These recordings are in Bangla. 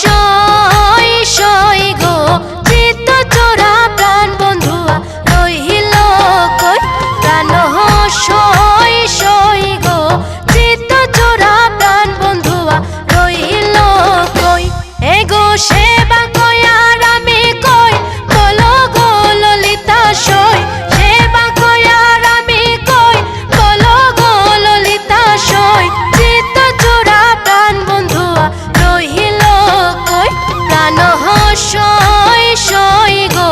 সই সই গো চিত্ত চোরা প্রাণ বন্ধুয়া রহিল কই। প্রাণ সই সই গো চিত্ত চোরা প্রাণ বন্ধুয়া রহিল কই। এগো সেবা কই আর আমি কই বলো গো ললিতা সই। সেবা কই আর আমি কই বলো গো ললিতা সই। চিত্ত চোরা প্রাণ বন্ধুয়া রহিল কই। প্রাণ সই সই গো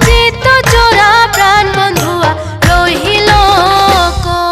চিত্ত চোরা প্রাণ বন্ধুয়া রহিল কই।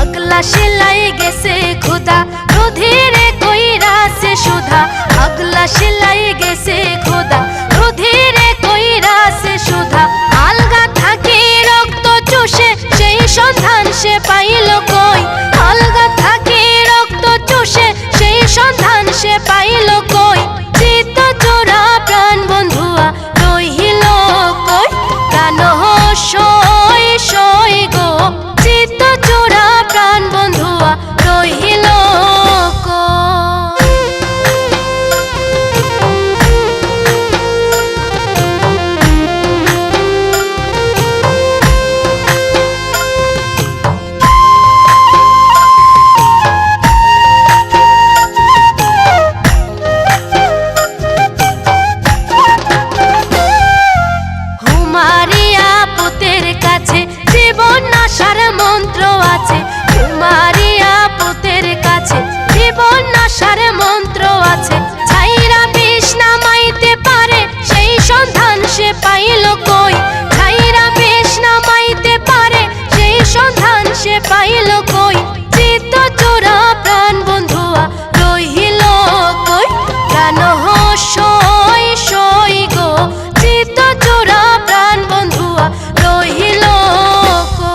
আগলা সেলাই গেছে খুদা রুধিরে কইরা সে সুধা। আগলা সেলাই গেছে খুদা রুধিরে কইরা সে সুধা। আলগা থাকি রক্ত চুষে সেই সন্ধান সে পাইল কই। আলগা থাকি রক্ত চুষে সেই সন্ধান সে পাইল কই। চিত্ত চোরা প্রাণ বন্ধুয়া রহিল কই। প্রাণ সই সই গো চিত্ত চোরা প্রাণ বন্ধুয়া রহিল কই। হুমারিয়া পুতের কাছে জীবন নাশার মন্ত্র আছে। হুমারিয়া পুতের কাছে জীবন নাশার মন্ত্র আছে। ছাইরা বিষ নামাইতে পারে সেই সন্ধান সে পাইল কই। ছাইরা বিষ নামাইতে পারে সেই সন্ধান সে পাইল কই। চিত্ত চোরা প্রাণ বন্ধুয়া রহিল কই। প্রাণ সই সই গো চিত্ত চোরা প্রাণ বন্ধুয়া রহিল কই।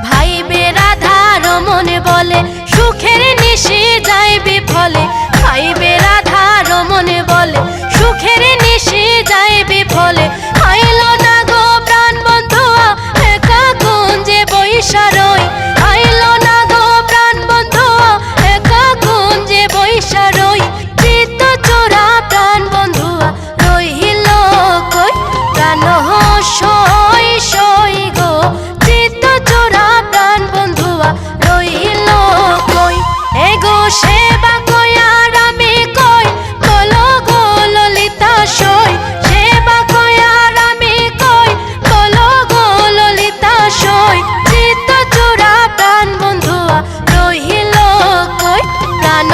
ভাইবে রাধা রমনে বলে সুখের নিশি যায় বিফলে। ভাইবে রাধা রমনে বলে সুখের নিশি যায় বিফলে। আইল না গো প্রাণ বন্ধুয়া একা কুঞ্জে বৈশা রই। আইল না গো প্রাণ বন্ধুয়া একা কুঞ্জে বৈশা রই। চিত্ত চোরা প্রাণ বন্ধুয়া রহিল কই। প্রাণ সই সই গো চিত্ত চোরা প্রাণ বন্ধুয়া রহিল কই। এগো সেবা কই আর আমি কই বলো গো ললিতা সই। সেবা কই আর আমি কই বলো গো ললিতা সই। চিত্ত চোরা প্রাণ বন্ধুয়া রহিল কই। প্রাণ